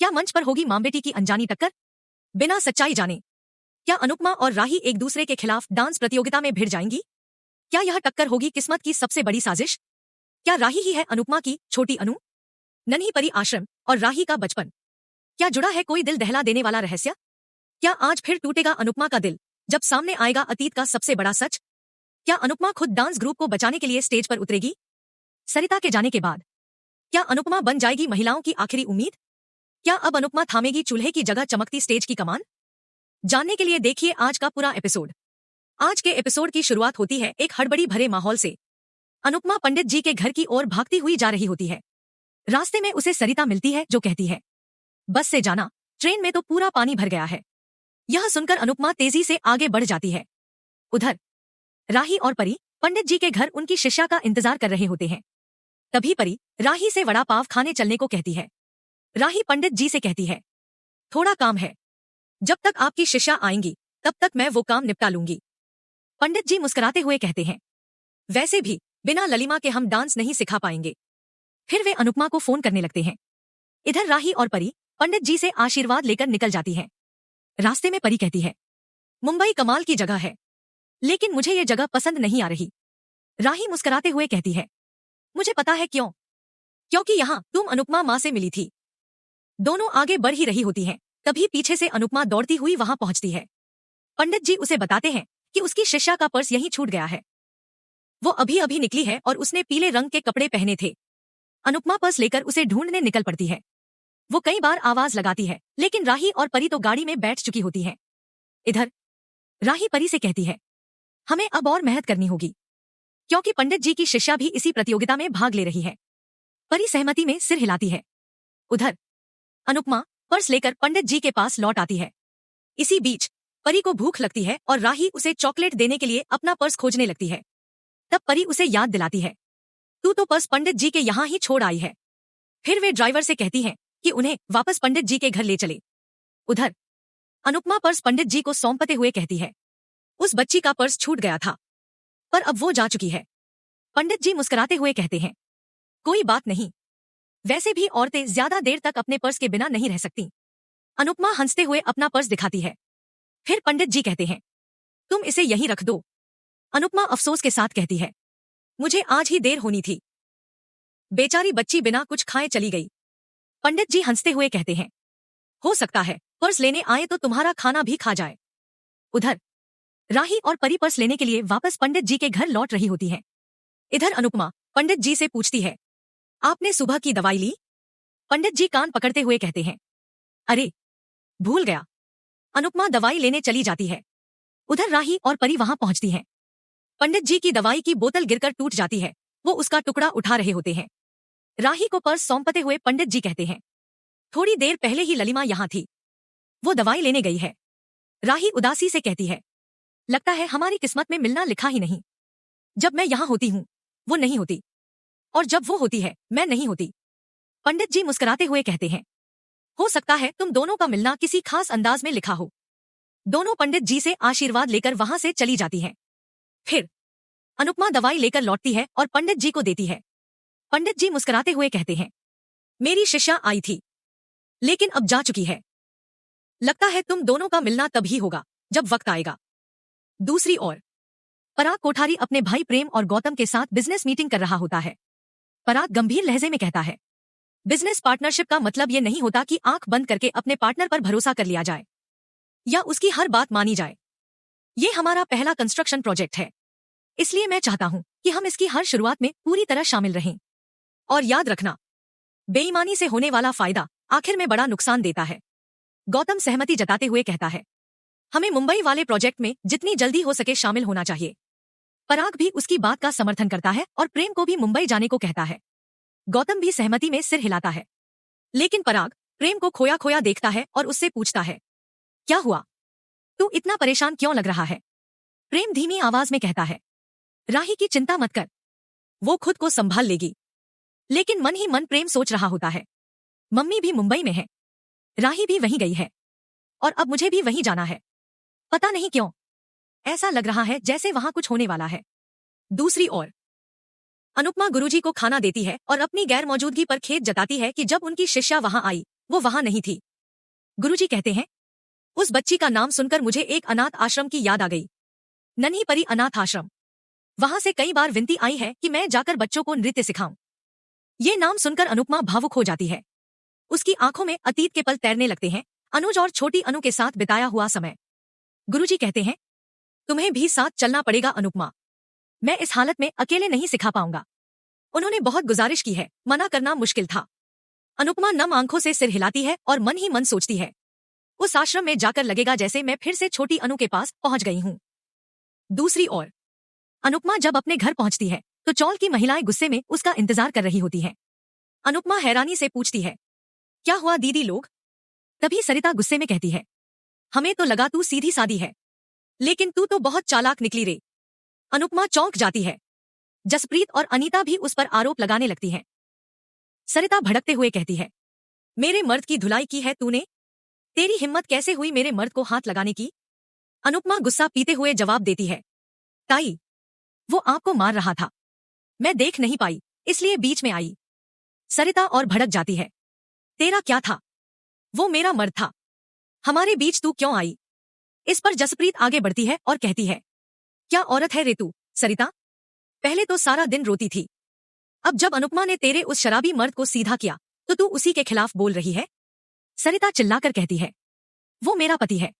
क्या मंच पर होगी मां बेटी की अनजानी टक्कर? बिना सच्चाई जाने क्या अनुपमा और राही एक दूसरे के खिलाफ डांस प्रतियोगिता में भिड़ जाएंगी? क्या यह टक्कर होगी किस्मत की सबसे बड़ी साजिश? क्या राही ही है अनुपमा की छोटी अनु? नन्ही परी आश्रम और राही का बचपन, क्या जुड़ा है कोई दिल दहला देने वाला रहस्य? क्या आज फिर टूटेगा अनुपमा का दिल जब सामने आएगा अतीत का सबसे बड़ा सच? क्या अनुपमा खुद डांस ग्रुप को बचाने के लिए स्टेज पर उतरेगी? सरिता के जाने के बाद क्या अनुपमा बन जाएगी महिलाओं की आखिरी उम्मीद? क्या अब अनुपमा थामेगी चूल्हे की जगह चमकती स्टेज की कमान? जानने के लिए देखिए आज का पूरा एपिसोड। आज के एपिसोड की शुरुआत होती है एक हड़बड़ी भरे माहौल से। अनुपमा पंडित जी के घर की ओर भागती हुई जा रही होती है। रास्ते में उसे सरिता मिलती है जो कहती है, बस से जाना, ट्रेन में तो पूरा पानी भर गया है। यह सुनकर अनुपमा तेजी से आगे बढ़ जाती है। उधर राही और परी पंडित जी के घर उनकी शिष्या का इंतजार कर रहे होते हैं। तभी परी राही से वड़ा पाव खाने चलने को कहती है। राही पंडित जी से कहती है, थोड़ा काम है, जब तक आपकी शिष्या आएंगी तब तक मैं वो काम निपटा लूंगी। पंडित जी मुस्कुराते हुए कहते हैं, वैसे भी बिना ललिमा के हम डांस नहीं सिखा पाएंगे। फिर वे अनुपमा को फोन करने लगते हैं। इधर राही और परी पंडित जी से आशीर्वाद लेकर निकल जाती हैं। रास्ते में परी कहती है, मुंबई कमाल की जगह है, लेकिन मुझे ये जगह पसंद नहीं आ रही। राही मुस्कुराते हुए कहती है, मुझे पता है क्यों, क्योंकि यहाँ तुम अनुपमा माँ से मिली थी। दोनों आगे बढ़ ही रही होती हैं, तभी पीछे से अनुपमा दौड़ती हुई वहां पहुंचती है। पंडित जी उसे बताते हैं कि उसकी शिष्या का पर्स यहीं छूट गया है। वो अभी अभी निकली है और उसने पीले रंग के कपड़े पहने थे। अनुपमा पर्स लेकर उसे ढूंढने निकल पड़ती है। वो कई बार आवाज लगाती है, लेकिन राही और परी तो गाड़ी में बैठ चुकी होती हैं। इधर राही परी से कहती है, हमें अब और मेहनत करनी होगी, क्योंकि पंडित जी की शिष्या भी इसी प्रतियोगिता में भाग ले रही है। परी सहमति में सिर हिलाती है। उधर अनुपमा पर्स लेकर पंडित जी के पास लौट आती है। इसी बीच परी को भूख लगती है और राही उसे चॉकलेट देने के लिए अपना पर्स खोजने लगती है। तब परी उसे याद दिलाती है, तू तो पर्स पंडित जी के यहाँ ही छोड़ आई है। फिर वे ड्राइवर से कहती हैं कि उन्हें वापस पंडित जी के घर ले चले। उधर अनुपमा पर्स पंडित जी को सौंपते हुए कहती है, उस बच्ची का पर्स छूट गया था, पर अब वो जा चुकी है। पंडित जी मुस्कुराते हुए कहते हैं, कोई बात नहीं, वैसे भी औरतें ज्यादा देर तक अपने पर्स के बिना नहीं रह सकती। अनुपमा हंसते हुए अपना पर्स दिखाती है। फिर पंडित जी कहते हैं, तुम इसे यहीं रख दो। अनुपमा अफसोस के साथ कहती है, मुझे आज ही देर होनी थी। बेचारी बच्ची बिना कुछ खाए चली गई। पंडित जी हंसते हुए कहते हैं, हो सकता है पर्स लेने आए तो तुम्हारा खाना भी खा जाए। उधर राही और परी पर्स लेने के लिए वापस पंडित जी के घर लौट रही होती हैं। इधर अनुपमा पंडित जी से पूछती है, आपने सुबह की दवाई ली? पंडित जी कान पकड़ते हुए कहते हैं, अरे भूल गया। अनुपमा दवाई लेने चली जाती है। उधर राही और परी वहां पहुंचती हैं। पंडित जी की दवाई की बोतल गिरकर टूट जाती है। वो उसका टुकड़ा उठा रहे होते हैं। राही को पर्स सौंपते हुए पंडित जी कहते हैं, थोड़ी देर पहले ही ललिमा यहाँ थी, वो दवाई लेने गई है। राही उदासी से कहती है, लगता है हमारी किस्मत में मिलना लिखा ही नहीं। जब मैं यहाँ होती हूँ वो नहीं होती, और जब वो होती है मैं नहीं होती। पंडित जी मुस्कुराते हुए कहते हैं, हो सकता है तुम दोनों का मिलना किसी खास अंदाज में लिखा हो। दोनों पंडित जी से आशीर्वाद लेकर वहां से चली जाती हैं। फिर अनुपमा दवाई लेकर लौटती है और पंडित जी को देती है। पंडित जी मुस्कुराते हुए कहते हैं, मेरी शिष्या आई थी, लेकिन अब जा चुकी है। लगता है तुम दोनों का मिलना तभी होगा जब वक्त आएगा। दूसरी ओर पराग कोठारी अपने भाई प्रेम और गौतम के साथ बिजनेस मीटिंग कर रहा होता है। पराग गंभीर लहजे में कहता है, बिजनेस पार्टनरशिप का मतलब ये नहीं होता कि आंख बंद करके अपने पार्टनर पर भरोसा कर लिया जाए या उसकी हर बात मानी जाए। ये हमारा पहला कंस्ट्रक्शन प्रोजेक्ट है, इसलिए मैं चाहता हूं कि हम इसकी हर शुरुआत में पूरी तरह शामिल रहें। और याद रखना, बेईमानी से होने वाला फायदा आखिर में बड़ा नुकसान देता है। गौतम सहमति जताते हुए कहता है, हमें मुंबई वाले प्रोजेक्ट में जितनी जल्दी हो सके शामिल होना चाहिए। पराग भी उसकी बात का समर्थन करता है और प्रेम को भी मुंबई जाने को कहता है। गौतम भी सहमति में सिर हिलाता है, लेकिन पराग प्रेम को खोया खोया देखता है और उससे पूछता है, क्या हुआ, तू इतना परेशान क्यों लग रहा है? प्रेम धीमी आवाज में कहता है, राही की चिंता मत कर, वो खुद को संभाल लेगी। लेकिन मन ही मन प्रेम सोच रहा होता है, मम्मी भी मुंबई में है, राही भी वहीं गई है, और अब मुझे भी वहीं जाना है। पता नहीं क्यों ऐसा लग रहा है जैसे वहां कुछ होने वाला है। दूसरी ओर अनुपमा गुरुजी को खाना देती है और अपनी गैर मौजूदगी पर खेद जताती है कि जब उनकी शिष्या वहां आई वो वहां नहीं थी। गुरुजी कहते हैं, उस बच्ची का नाम सुनकर मुझे एक अनाथ आश्रम की याद आ गई। नन्ही परी अनाथ आश्रम। वहां से कई बार विनती आई है कि मैं जाकर बच्चों को नृत्य सिखाऊं। ये नाम सुनकर अनुपमा भावुक हो जाती है। उसकी आंखों में अतीत के पल तैरने लगते हैं, अनुज और छोटी अनु के साथ बिताया हुआ समय। गुरुजी कहते हैं, तुम्हें भी साथ चलना पड़ेगा अनुपमा। मैं इस हालत में अकेले नहीं सिखा पाऊंगा। उन्होंने बहुत गुजारिश की है, मना करना मुश्किल था। अनुपमा नम आंखों से सिर हिलाती है और मन ही मन सोचती है, उस आश्रम में जाकर लगेगा जैसे मैं फिर से छोटी अनु के पास पहुंच गई हूं। दूसरी ओर अनुपमा जब अपने घर पहुंचती है तो चौल की महिलाएं गुस्से में उसका इंतजार कर रही होती हैं। अनुपमा हैरानी से पूछती है, क्या हुआ दीदी लोग? तभी सरिता गुस्से में कहती है, हमें तो लगा तू सीधी सादी है, लेकिन तू तो बहुत चालाक निकली रे। अनुपमा चौंक जाती है। जसप्रीत और अनीता भी उस पर आरोप लगाने लगती हैं। सरिता भड़कते हुए कहती है, मेरे मर्द की धुलाई की है तूने? तेरी हिम्मत कैसे हुई मेरे मर्द को हाथ लगाने की? अनुपमा गुस्सा पीते हुए जवाब देती है, ताई, वो आपको मार रहा था, मैं देख नहीं पाई, इसलिए बीच में आई। सरिता और भड़क जाती है, तेरा क्या था? वो मेरा मर्द था, हमारे बीच तू क्यों आई? इस पर जसप्रीत आगे बढ़ती है और कहती है, क्या औरत है रे तू, सरिता? पहले तो सारा दिन रोती थी, अब जब अनुपमा ने तेरे उस शराबी मर्द को सीधा किया तो तू उसी के खिलाफ बोल रही है? सरिता चिल्लाकर कहती है, वो मेरा पति है।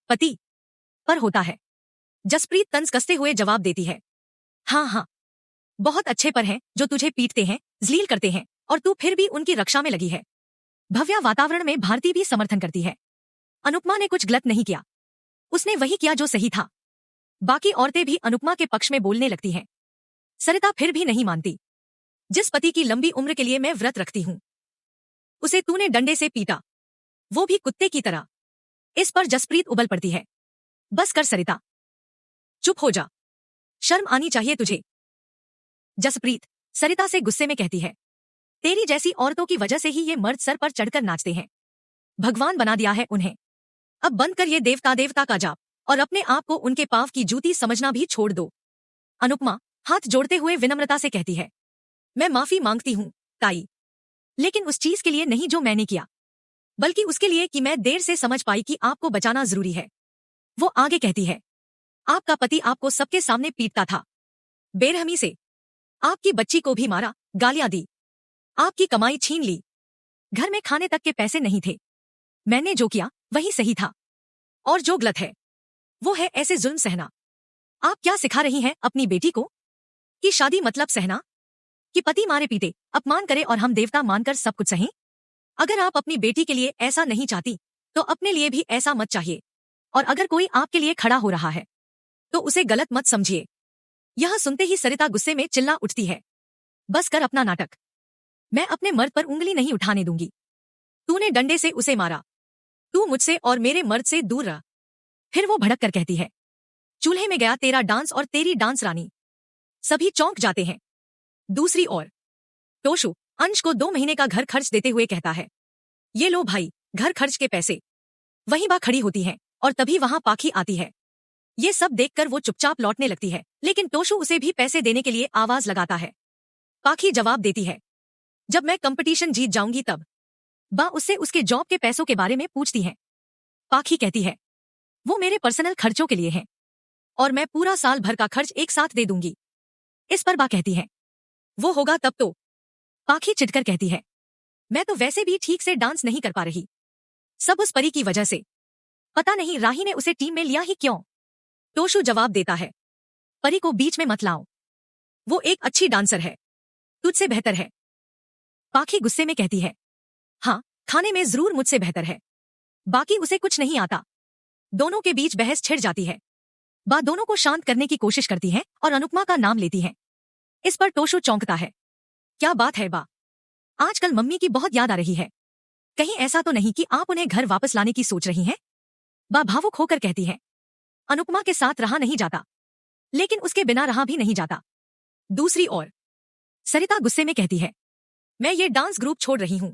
पति? पर होता है। जसप्रीत तंज कसते हुए जवाब देती है, हाँ हाँ, बहुत अच्छे पर हैं जो तुझे पीटते हैं, जलील करते हैं, और तू फिर भी उनकी रक्षा में लगी है। भव्या वातावरण में भारती भी समर्थन करती है। अनुपमा ने कुछ गलत नहीं किया, उसने वही किया जो सही था। बाकी औरतें भी अनुपमा के पक्ष में बोलने लगती हैं। सरिता फिर भी नहीं मानती। जिस पति की लंबी उम्र के लिए मैं व्रत रखती हूं, उसे तूने डंडे से पीटा, वो भी कुत्ते की तरह। इस पर जसप्रीत उबल पड़ती है, बस कर सरिता, चुप हो जा, शर्म आनी चाहिए तुझे। जसप्रीत सरिता से गुस्से में कहती है, तेरी जैसी औरतों की वजह से ही ये मर्द सर पर चढ़कर नाचते हैं। भगवान बना दिया है उन्हें। अब बंद कर ये देवता देवता का जाप और अपने आप को उनके पांव की जूती समझना भी छोड़ दो। अनुपमा हाथ जोड़ते हुए विनम्रता से कहती है, मैं माफी मांगती हूं ताई, लेकिन उस चीज के लिए नहीं जो मैंने किया, बल्कि उसके लिए कि मैं देर से समझ पाई कि आपको बचाना जरूरी है। वो आगे कहती है, आपका पति आपको सबके सामने पीटता था, बेरहमी से आपकी बच्ची को भी मारा, गालियां दी, आपकी कमाई छीन ली, घर में खाने तक के पैसे नहीं थे। मैंने जो किया वही सही था, और जो गलत है वो है ऐसे जुल्म सहना। आप क्या सिखा रही हैं अपनी बेटी को? कि शादी मतलब सहना? कि पति मारे पीटे, अपमान करे और हम देवता मानकर सब कुछ सहें? अगर आप अपनी बेटी के लिए ऐसा नहीं चाहती तो अपने लिए भी ऐसा मत चाहिए, और अगर कोई आपके लिए खड़ा हो रहा है तो उसे गलत मत समझिए। यह सुनते ही सरिता गुस्से में चिल्ला उठती है, बस कर अपना नाटक, मैं अपने मर्द पर उंगली नहीं उठाने दूंगी। तूने डंडे से उसे मारा, तू मुझसे और मेरे मर्द से दूर रह। फिर वो भड़क कर कहती है, चूल्हे में गया तेरा डांस और तेरी डांस रानी। सभी चौंक जाते हैं। दूसरी ओर टोशु अंश को 2 महीने का घर खर्च देते हुए कहता है, ये लो भाई घर खर्च के पैसे। वहीं बा खड़ी होती है और तभी वहां पाखी आती है। ये सब देखकर वो चुपचाप लौटने लगती है, लेकिन टोशु उसे भी पैसे देने के लिए आवाज लगाता है। पाखी जवाब देती है, जब मैं कंपटीशन जीत जाऊंगी तब। बा उससे उसके जॉब के पैसों के बारे में पूछती है। पाखी कहती है, वो मेरे पर्सनल खर्चों के लिए हैं और मैं पूरा साल भर का खर्च एक साथ दे दूंगी। इस पर बा कहती है, वो होगा तब तो। पाखी चिढ़कर कहती है, मैं तो वैसे भी ठीक से डांस नहीं कर पा रही, सब उस परी की वजह से। पता नहीं राही ने उसे टीम में लिया ही क्यों। टोशु जवाब देता है, परी को बीच में मत लाओ, वो एक अच्छी डांसर है, तुझसे बेहतर है। पाखी गुस्से में कहती है, हाँ खाने में जरूर मुझसे बेहतर है, बाकी उसे कुछ नहीं आता। दोनों के बीच बहस छिड़ जाती है। बा दोनों को शांत करने की कोशिश करती है और अनुपमा का नाम लेती है। इस पर टोशु चौंकता है, क्या बात है बा, आजकल मम्मी की बहुत याद आ रही है, कहीं ऐसा तो नहीं कि आप उन्हें घर वापस लाने की सोच रही हैं? बा भावुक होकर कहती है, अनुपमा के साथ रहा नहीं जाता, लेकिन उसके बिना रहा भी नहीं जाता। दूसरी ओर सरिता गुस्से में कहती है, मैं ये डांस ग्रुप छोड़ रही हूं।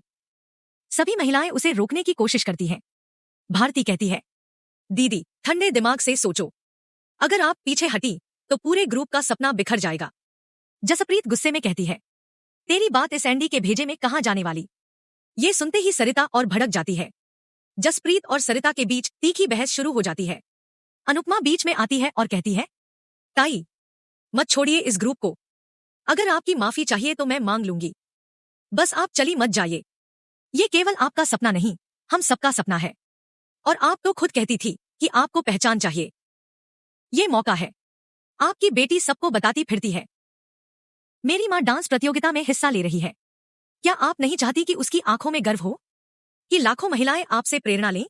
सभी महिलाएं उसे रोकने की कोशिश करती हैं। भारती कहती है, दीदी ठंडे दिमाग से सोचो, अगर आप पीछे हटी तो पूरे ग्रुप का सपना बिखर जाएगा। जसप्रीत गुस्से में कहती है, तेरी बात इस एंडी के भेजे में कहां जाने वाली, ये सुनते ही सरिता और भड़क जाती है। जसप्रीत और सरिता के बीच तीखी बहस शुरू हो जाती है। अनुपमा बीच में आती है और कहती है, ताई, मत छोड़िए इस ग्रुप को। अगर आपकी माफी चाहिए तो मैं मांग लूंगी, बस आप चली मत जाइए। ये केवल आपका सपना नहीं, हम सबका सपना है। और आप तो खुद कहती थी कि आपको पहचान चाहिए। ये मौका है, आपकी बेटी सबको बताती फिरती है। मेरी माँ डांस प्रतियोगिता में हिस्सा ले रही है। क्या आप नहीं चाहती कि उसकी आंखों में गर्व हो, कि लाखों महिलाएं आपसे प्रेरणा लें?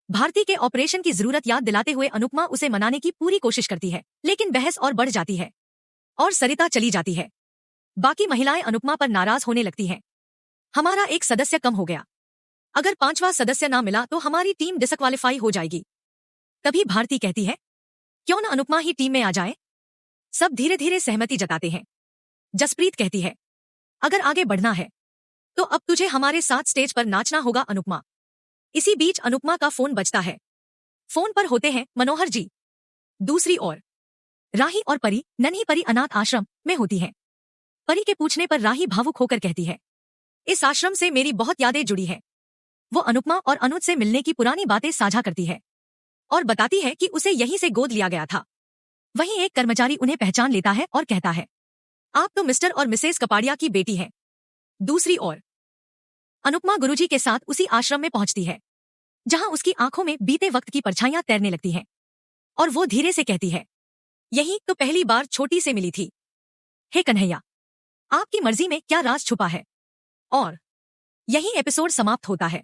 भारती के ऑपरेशन की जरूरत याद दिलाते हुए अनुपमा उसे मनाने की पूरी कोशिश करती है, लेकिन बहस और बढ़ जाती है और सरिता चली जाती है। बाकी महिलाएं अनुपमा पर नाराज होने लगती हैं। हमारा एक सदस्य कम हो गया, अगर 5वां सदस्य ना मिला तो हमारी टीम डिसक्वालीफाई हो जाएगी। तभी भारती कहती है, क्यों न अनुपमा ही टीम में आ जाए। सब धीरे धीरे सहमति जताते हैं। जसप्रीत कहती है, अगर आगे बढ़ना है तो अब तुझे हमारे साथ स्टेज पर नाचना होगा अनुपमा। इसी बीच अनुपमा का फोन बजता है। फोन पर होते हैं मनोहर जी। दूसरी ओर राही और परी नन्ही परी अनाथ आश्रम में होती हैं। परी के पूछने पर राही भावुक होकर कहती है, इस आश्रम से मेरी बहुत यादें जुड़ी हैं। वो अनुपमा और अनुज से मिलने की पुरानी बातें साझा करती है और बताती है कि उसे यहीं से गोद लिया गया था। वहीं एक कर्मचारी उन्हें पहचान लेता है और कहता है, आप तो मिस्टर और मिसेस कपाड़िया की बेटी हैं। दूसरी ओर अनुपमा गुरुजी के साथ उसी आश्रम में पहुंचती है, जहां उसकी आंखों में बीते वक्त की परछाइयां तैरने लगती हैं और वो धीरे से कहती है, यही तो पहली बार छोटी से मिली थी। हे कन्हैया, आपकी मर्जी में क्या राज छुपा है। और यही एपिसोड समाप्त होता है।